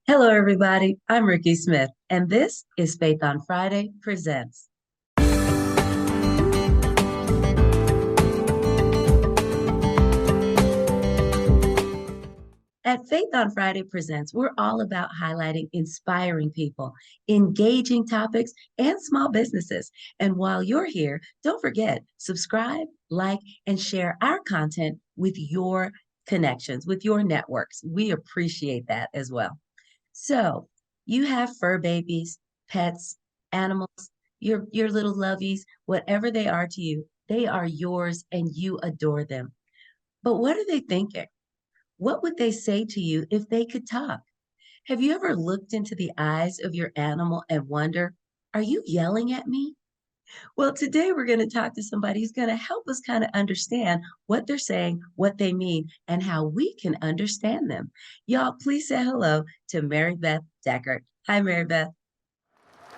Hello, everybody. I'm Ricky Smith, and this is Faith on Friday Presents. At Faith on Friday Presents, we're all about highlighting inspiring people, engaging topics, and small businesses. And while you're here, don't forget, subscribe, like, and share our content with your connections, with your networks. We appreciate that as well. So, you have fur babies, pets, animals, your little lovies, whatever they are to you, they are yours and you adore them. But what are they thinking? What would they say to you if they could talk? Have you ever looked into the eyes of your animal and wonder, are you yelling at me? Well, today we're going to talk to somebody who's going to help us kind of understand what they're saying, what they mean, and how we can understand them. Y'all, please say hello to Maribeth Decker. Hi, Maribeth.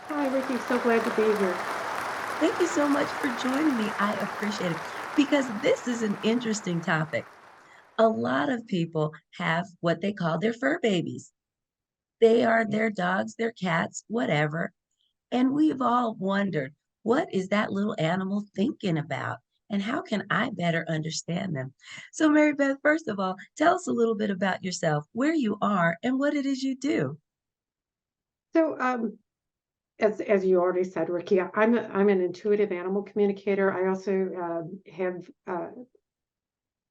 Hi, Ricky. So glad to be here. Thank you so much for joining me. I appreciate it because this is an interesting topic. A lot of people have what they call their fur babies. They are their dogs, their cats, whatever. And we've all wondered, what is that little animal thinking about? And how can I better understand them? So, Mary Beth, first of all, tell us a little bit about yourself, where you are, and what it is you do. So, as you already said, Ricky, I'm an intuitive animal communicator. I also have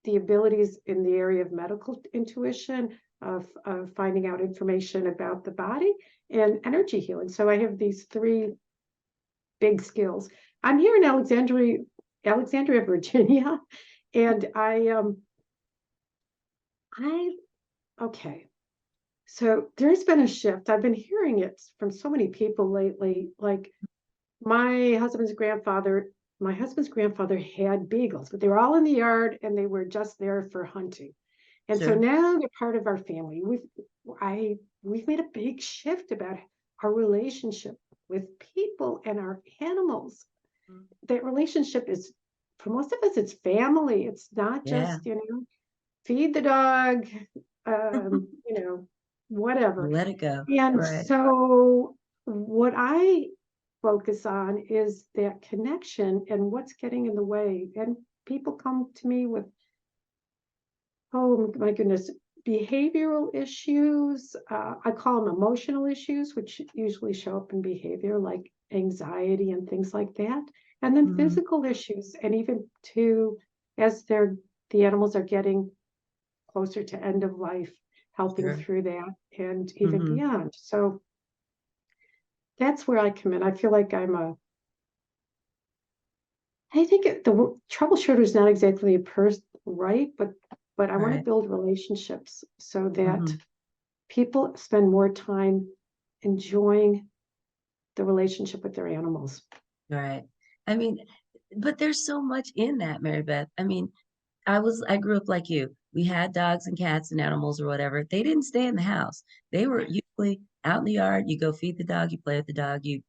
the abilities in the area of medical intuition, of finding out information about the body and energy healing. So I have these three big skills. I'm here in Alexandria, Virginia, and I okay. So there's been a shift. I've been hearing it from so many people lately. Like my husband's grandfather, my husband's grandfather had beagles, but they were all in the yard and they were just there for hunting. And so Sure. now they're part of our family. We've made a big shift about our relationship with people and our animals. That relationship is, for most of us, it's family. It's not Yeah. just, feed the dog, whatever. Let it go. And Right. so, what I focus on is that connection and what's getting in the way. And people come to me with, oh my goodness, behavioral issues. I call them emotional issues, which usually show up in behavior like anxiety and things like that. And then Mhm. physical issues, and even to as the animals are getting closer to end of life, helping Sure. through that and even Hmm. beyond. So that's where I come in. I feel like I think the troubleshooter is not exactly a person, right? But I want to Right. build relationships so that Hmm. people spend more time enjoying the relationship with their animals. Right. I mean, but there's so much in that, Mary Beth. I mean, I grew up like you. We had dogs and cats and animals or whatever. They didn't stay in the house. They were usually out in the yard. You go feed the dog, you play with the dog, you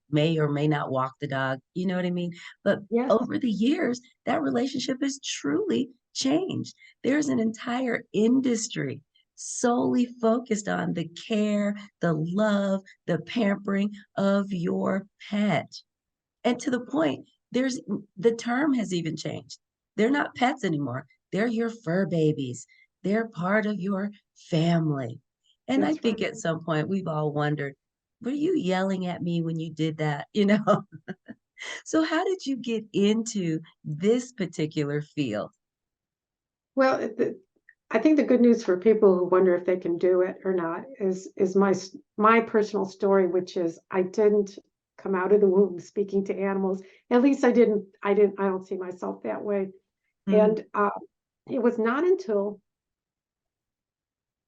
may or may not walk the dog. You know what I mean? But Yes, over the years, that relationship has truly changed. There's an entire industry solely focused on the care, the love, the pampering of your pet. And to the point, there's the term has even changed. They're not pets anymore. They're your fur babies. They're part of your family. And I that's think right. at some point we've all wondered, were you yelling at me when you did that? You know? So how did you get into this particular field? Well, I think the good news for people who wonder if they can do it or not is my personal story, which is I didn't come out of the womb speaking to animals. At least I don't see myself that way. Mm, And it was not until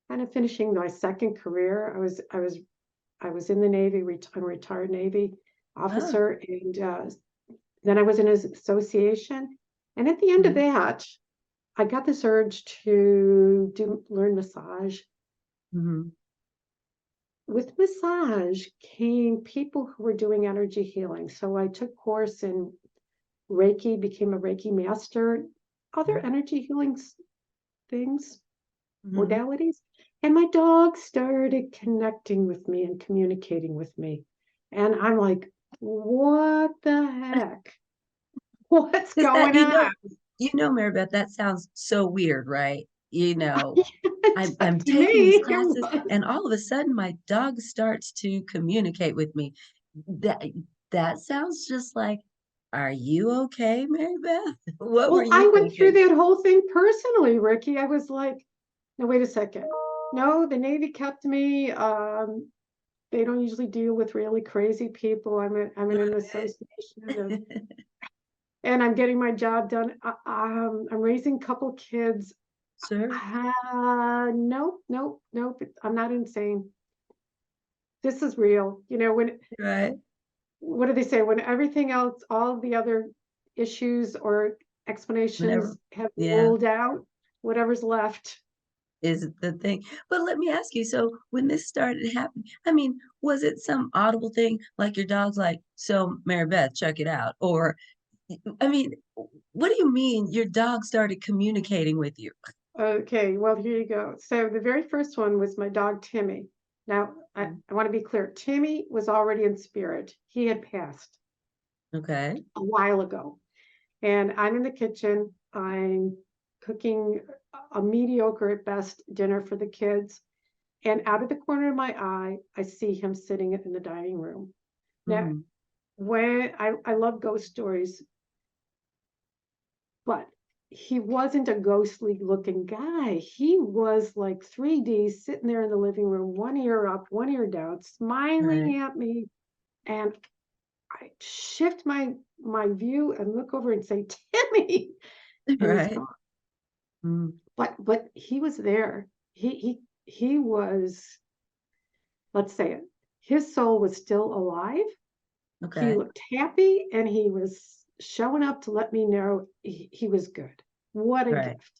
kind of finishing my second career, I was in the Navy, I'm a retired Navy oh, officer, and then I was in an association. And at the end of mhm, that, I got this urge to learn massage. mhm, With massage came people who were doing energy healing. So I took course in Reiki, became a Reiki master, other mhm, energy healing things, mhm, modalities. And my dog started connecting with me and communicating with me. And I'm like, what the heck? What's Is that, going on? Maribeth, that sounds so weird, right? I'm To taking these me, it classes, was. and all of a sudden my dog starts to communicate with me. That that sounds just like, are you okay, Maribeth? What were Well, you I went through thinking? that whole thing personally, Ricky. I was like, no, wait a second. No, the Navy kept me. They don't usually deal with really crazy people. I'm in an association of, and I'm getting my job done. I'm raising a couple kids. Sure. Nope, nope, nope. I'm not insane. This is real. When Right. what do they say? When everything else, all the other issues or Whenever, explanations have yeah, rolled out, whatever's left. is the thing. But let me ask you, so when this started happening, I mean, was it some audible thing like your dog's like, so Maribeth, check it out? Or, I mean, what do you mean your dog started communicating with you? Okay, well, here you go. So the very first one was my dog Timmy. Now, I want to be clear. Timmy was already in spirit. He had passed Okay. a while ago. And I'm in the kitchen. I'm cooking a mediocre at best dinner for the kids. And out of the corner of my eye, I see him sitting in the dining room. Now, Mm, when I love ghost stories, but he wasn't a ghostly looking guy. He was like 3D sitting there in the living room, one ear up, one ear down, right. smiling at me. And I shift my view and look over and say, Timmy, and he's Right. gone. Mm, But he was there. He was, let's say it, his soul was still alive. He okay. looked happy and he was showing up to let me know he was good. What a Right. gift.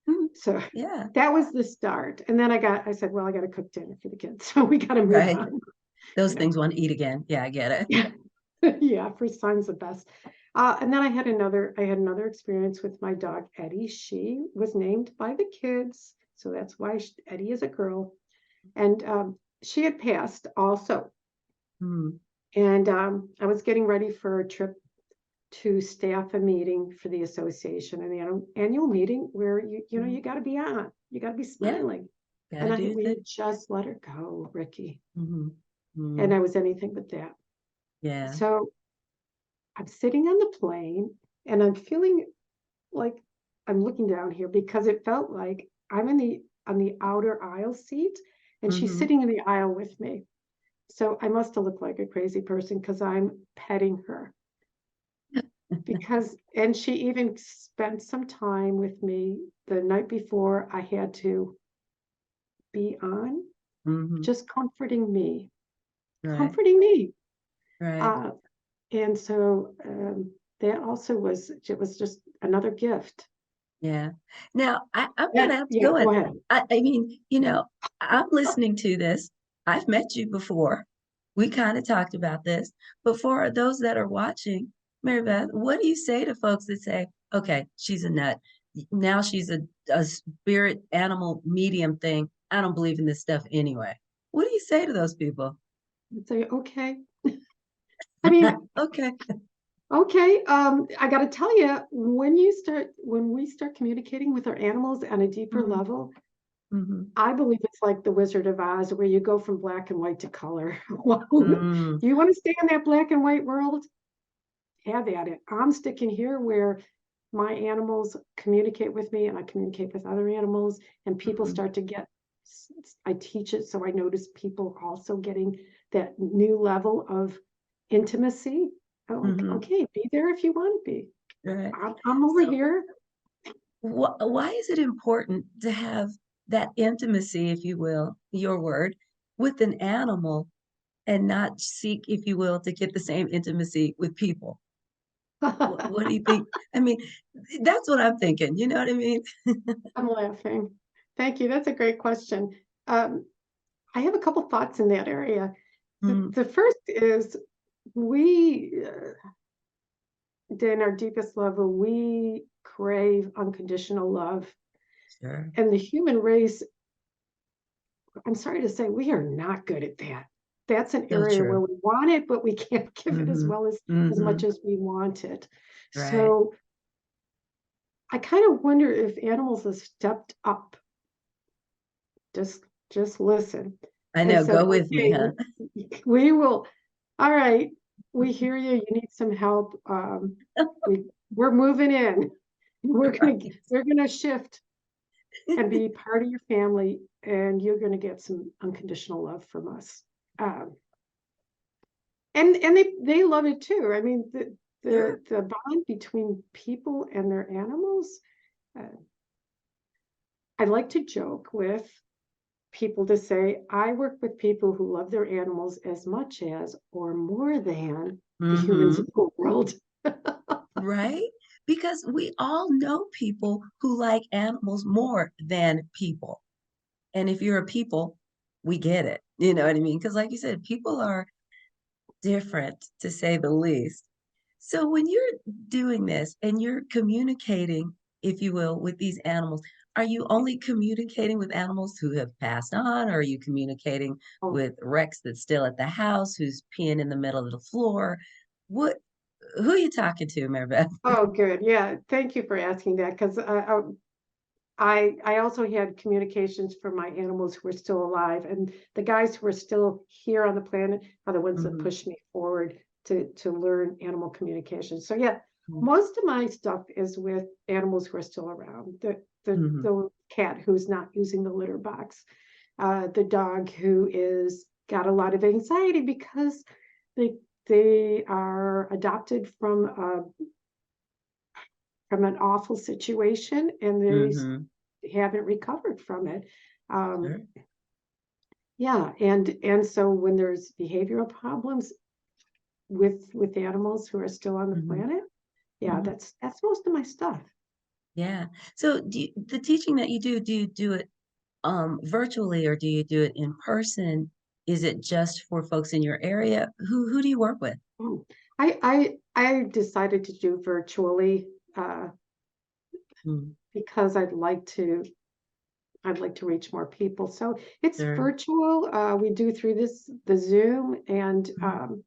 Mm, So yeah. that was the start. And then I said, well, I got to cook dinner for the kids. So we got to move Right. on, Those you know. things want to eat again. Yeah, I get it. Yeah. Yeah, first time's the best. And then I had another experience with my dog Eddie. She was named by the kids, so that's why Eddie is a girl. And she had passed also. Mm, And I was getting ready for a trip to staff a meeting for the association, an annual meeting where mm, you got to be on, you got to be yeah. smiling. Gotta And do your we thing. had just let her go, Ricky, Hmm. and Mm, I was anything but that. yeah. So I'm sitting on the plane and I'm feeling like I'm looking down here because it felt like I'm on the outer aisle seat and she's Hmm. sitting in the aisle with me. So I must have looked like a crazy person because I'm petting her. And she even spent some time with me the night before I had to be on, Hmm. just comforting me, Right. comforting me. Right. Uh, and so that also was just another gift. Yeah. Now, I'm Yeah, gonna have to yeah, go in. go ahead. I mean, I'm listening to this. I've met you before. We kind of talked about this. But for those that are watching, Mary Beth, what do you say to folks that say, okay, she's a nut. Now she's a spirit animal medium thing. I don't believe in this stuff anyway. What do you say to those people? I'd say, okay. I mean, Okay. okay. I got to tell you, when we start communicating with our animals on a deeper Hmm. level, Hmm. I believe it's like the Wizard of Oz, where you go from black and white to color. Wow. Mm, You want to stay in that black and white world? Have at it. I'm sticking here where my animals communicate with me and I communicate with other animals, and people mhm, start to get, I teach it. So I notice people also getting that new level of intimacy. Oh, mhm, okay, be there if you want to be. right. I'm over So here. why is it important to have that intimacy, if you will, your word, with an animal and not seek, if you will, to get the same intimacy with people? What do you think? I mean, that's what I'm thinking. You know what I mean? I'm laughing. Thank you. That's a great question. Um, I have a couple thoughts in that area. Mm, The first is we, in our deepest level, we crave unconditional love. sure. And the human race I'm sorry to say, we are not good at that. That's an So area where true. we want it, but we can't give it Mm-hmm. as much Mm-hmm. as we want it. Right. So I kind of wonder if animals have stepped up. Just just listen I and know. said, Go with me, okay, huh? we will, all right, we hear you. You need some help. We're moving in. We're gonna shift and be part of your family, and you're gonna get some unconditional love from us. Um, and they love it too. I mean, Sure. the bond between people and their animals. Uh, I like to joke with people to say, I work with people who love their animals as much as or more than the humans Mm-hmm. in the world. Right? Because we all know people who like animals more than people. And if you're a people, we get it. You know what I mean? Because, like you said, people are different to say the least. So, when you're doing this and you're communicating, if you will, with these animals, are you only communicating with animals who have passed on? Or are you communicating Oh, with Rex that's still at the house, who's peeing in the middle of the floor? What, who are you talking to, Maribeth? oh, good. Yeah, thank you for asking that because I also had communications from my animals who are still alive, and the guys who are still here on the planet are the ones that Hmm. push me forward to learn animal communication. So yeah, Hmm. most of my stuff is with animals who are still around. Hmm. The cat who's not using the litter box, the dog who is got a lot of anxiety because they they are adopted from an awful situation and they Hmm. haven't recovered from it. Um, Sure. yeah, and so when there's behavioral problems with animals who are still on the Hmm. planet, yeah, Hmm. that's most of my stuff. Yeah. So the teaching that do you do it virtually or do you do it in person? Is it just for folks in your area? Who do you work with? Oh, I decided to do virtually uh, Mm. because I'd like to reach more people. So it's Sure. virtual. We do through the Zoom, and Mhm.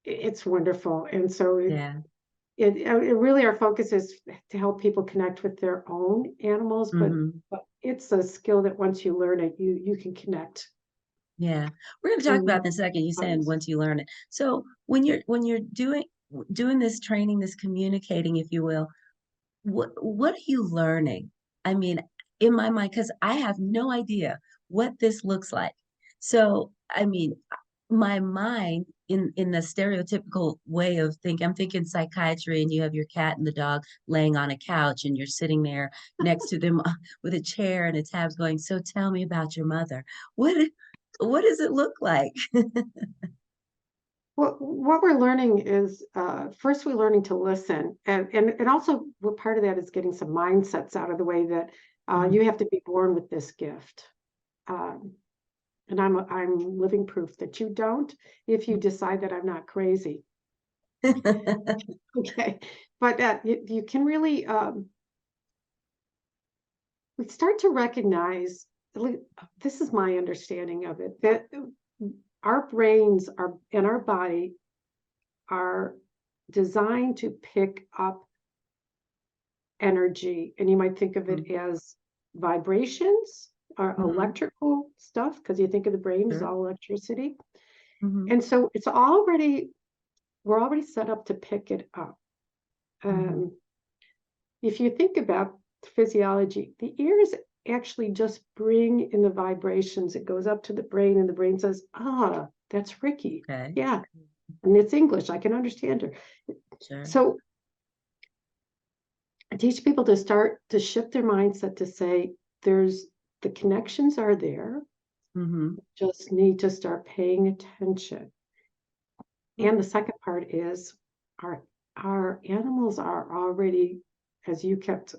it's wonderful. And so Yeah. it really our focus is to help people connect with their own animals, Hmm. but it's a skill that once you learn it, you can connect Yeah. We're going to talk about to this in a second. You're saying others. once you learn it. So when you're doing this training, this communicating, if you will, what are you learning? I mean, in my mind, because I have no idea what this looks like. So, I mean, my mind in the stereotypical way of thinking, I'm thinking psychiatry, and you have your cat and the dog laying on a couch, and you're sitting there next to them with a chair and a tabs going. So, tell me about your mother. What does it look like? Well, what we're learning is first we're learning to listen, and also what part of that is getting some mindsets out of the way that Mhm. you have to be born with this gift. Um, and I'm living proof that you don't if you decide that I'm not crazy. Okay, but you can really we start to recognize, this is my understanding of it, that our brains are and our body are designed to pick up energy, and you might think of it Mm. as vibrations or Mhm. electrical stuff because you think of the brain as Sure. all electricity. Mhm. And so it's already we're already set up to pick it up. Mhm. um, if you think about physiology, the ears actually just bring in the vibrations. It goes up to the brain, and the brain says, ah, that's Ricky. Okay. Yeah. And it's English. I can understand her. Sure. So I teach people to start to shift their mindset to say, there's the connections are there, Mhm. just need to start paying attention. And the second part is our our animals are already, as you kept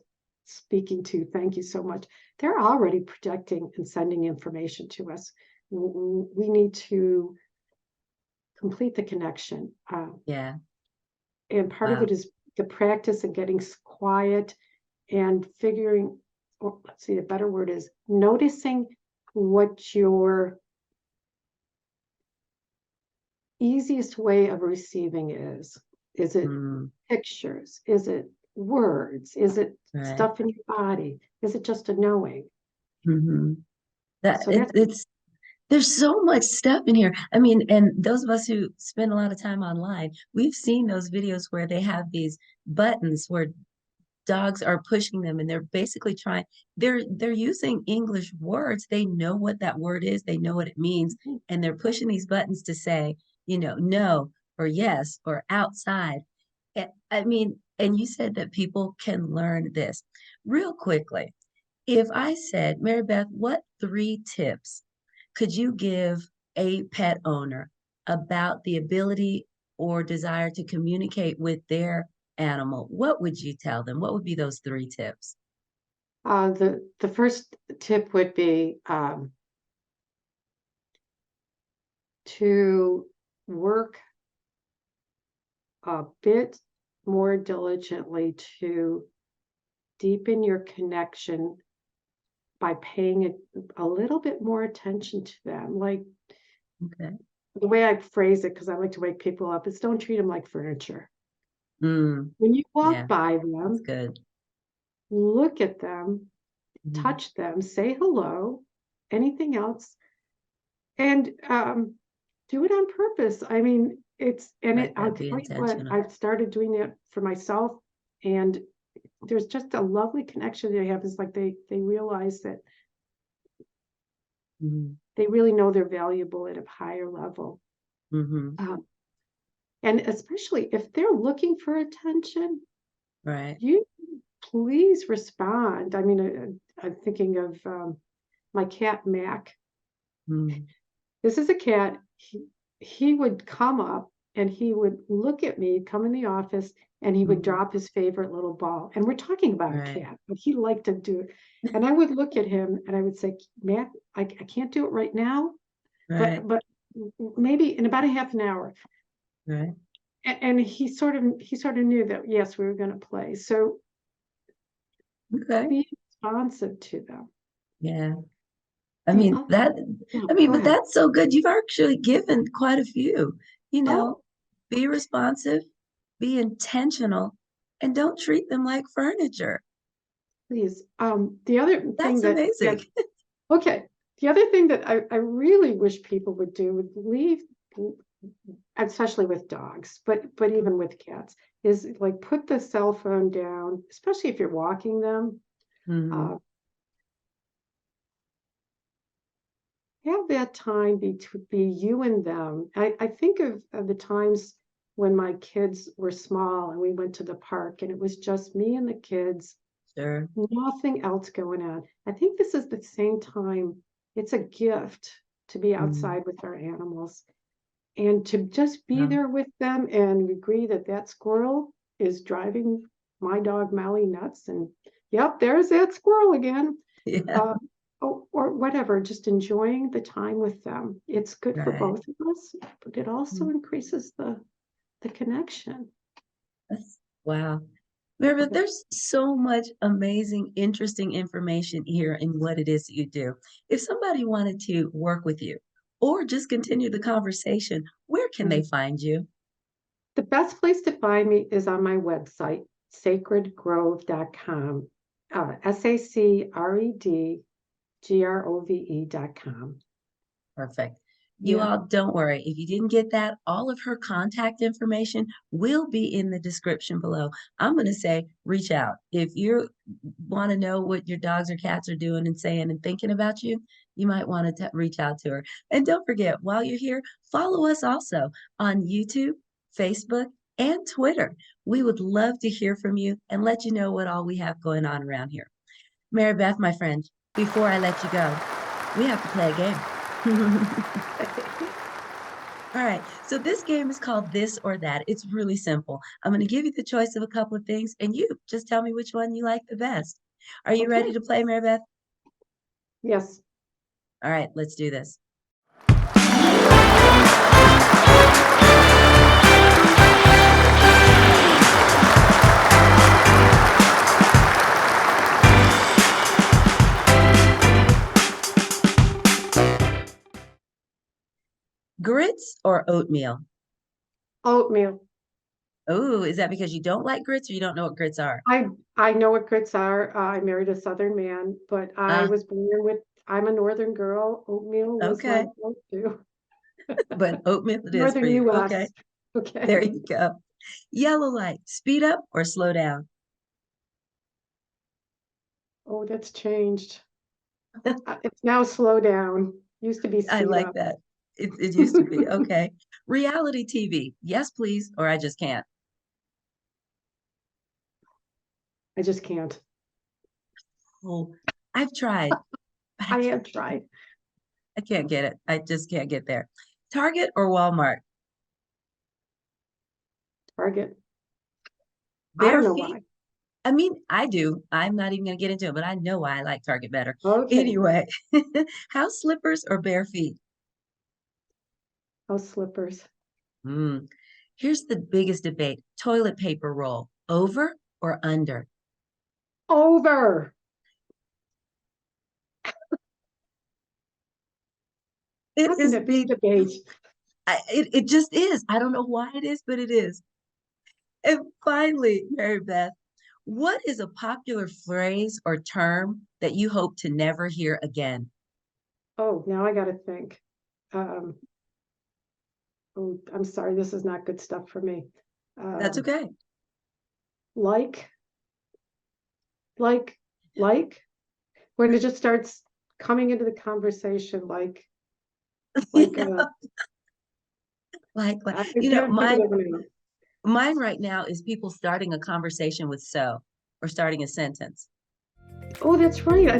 speaking to, thank you so much. They're already projecting and sending information to us. We need to complete the connection. Yeah. And part of Wow. it is the practice and getting quiet and figuring. or let's see, a better word is noticing what your easiest way of receiving is. Is it Mm, pictures? Is it words? Is it right. stuff in your body? Is it just a knowing? Hmm. That So that's it's there's so much stuff in here. I mean, and those of us who spend a lot of time online, we've seen those videos where they have these buttons where dogs are pushing them and they're basically trying, they're using English words. They know what that word is, they know what it means, and they're pushing these buttons to say, no or yes or outside. I mean, and you said that people can learn this real quickly. If I said, Mary Beth, what 3 tips could you give a pet owner about the ability or desire to communicate with their animal? What would you tell them? What would be those 3 tips? the first tip would be to work a bit more diligently to deepen your connection by paying a little bit more attention to them. Like Okay. the way I phrase it, because I like to wake people up, is don't treat them like furniture. Mm, When you walk yeah, by that's them, good. look at them, Mhm. touch them, say hello, anything else, and do it on purpose. I mean, Let I'll that be tell you what, intentional. I've started doing that for myself, and there's just a lovely connection they have. Is like they realize that Mhm. they really know they're valuable at a higher level. Mhm. Um, and especially if they're looking for attention, Right. you please respond. I mean, I'm thinking of my cat Mac. Mm. This is a cat. He would come up and he would look at me, come in the office, and he would Mhm. drop his favorite little ball. And we're talking about a Right. cat, but he liked to do it. And I would look at him and I would say, Mac, I can't do it right now, Right. but maybe in about a half an hour. Right. And he sort of knew that yes, we were going to play. So Okay. be responsive to them. Yeah. I The mean other, that yeah, I mean, go but ahead. that's so good. You've actually given quite a few, you know, Oh, be responsive, be intentional, and don't treat them like furniture. please. The other thing That's that amazing. okay, the other thing that I really wish people would do would leave, especially with dogs, but even with cats, is like put the cell phone down, especially if you're walking them. Hmm. Uh, have that time be you and them. I think of the times when my kids were small and we went to the park and it was just me and the kids, Sure. nothing else going on. I think this is the same time. It's a gift to be Mm. outside with our animals and to just be Well, there with them and agree that that squirrel is driving my dog Molly nuts. And yep, there's that squirrel again. yeah. Uh, or whatever, just enjoying the time with them. It's good for Right. both of us, but it also Mm. increases the connection. Wow. Meredith, there's so much amazing, interesting information here in what it is that you do. If somebody wanted to work with you or just continue the conversation, where can they Mm. find you? The best place to find me is on my website, sacredgrove.com, SACREDGROVE.com. Perfect. You Yeah. all don't worry. If you didn't get that, all of her contact information will be in the description below. I'm going to say reach out. If you want to know what your dogs or cats are doing and saying and thinking about you, you might want to reach out to her. And don't forget, while you're here, follow us also on YouTube, Facebook, and Twitter. We would love to hear from you and let you know what all we have going on around here. Mary Beth, my friend, before I let you go, we have to play a game. All right. So this game is called This or That. It's really simple. I'm going to give you the choice of a couple of things, and you just tell me which one you like the best. Are you ready Okay. to play, Maribeth? Yes. All right, let's do this. Grits or oatmeal? Oatmeal. Oh, is that because you don't like grits or you don't know what grits are? I I know what grits are. I married a Southern man, but I Uh, was born with. I'm a Northern girl. Oatmeal was my okay. go-to. But oatmeal it is for Northern you. U.S. Okay. There Okay. you go. Yellow light, speed up or slow down? Oh, that's changed. It's now slow down. Used to be I speed like up. that. It used to be. Okay. Reality TV. Yes, please, or I just can't. I just can't. Oh, I've tried, but I have tried. I can't get it. I just can't get there. Target or Walmart? Target. I Bare don't know feet? why. I mean, I do. I'm not even going to get into it, but I know why I like Target better. Okay. Anyway, house slippers or bare feet? House slippers. Hmm. Here's the biggest debate. Toilet paper roll, over or under? Over. It How can is that be a the, debate? it just is. I don't know why it is, but it is. And finally, Mary Beth, what is a popular phrase or term that you hope to never hear again? Oh, now I got to think. Um, oh, I'm sorry. This is not good stuff for me. That's Um, okay. like, like, like, when it just starts coming into the conversation, like, I can't think of Mine, it now. mine right now is people starting a conversation with so or starting a sentence. Oh, that's right.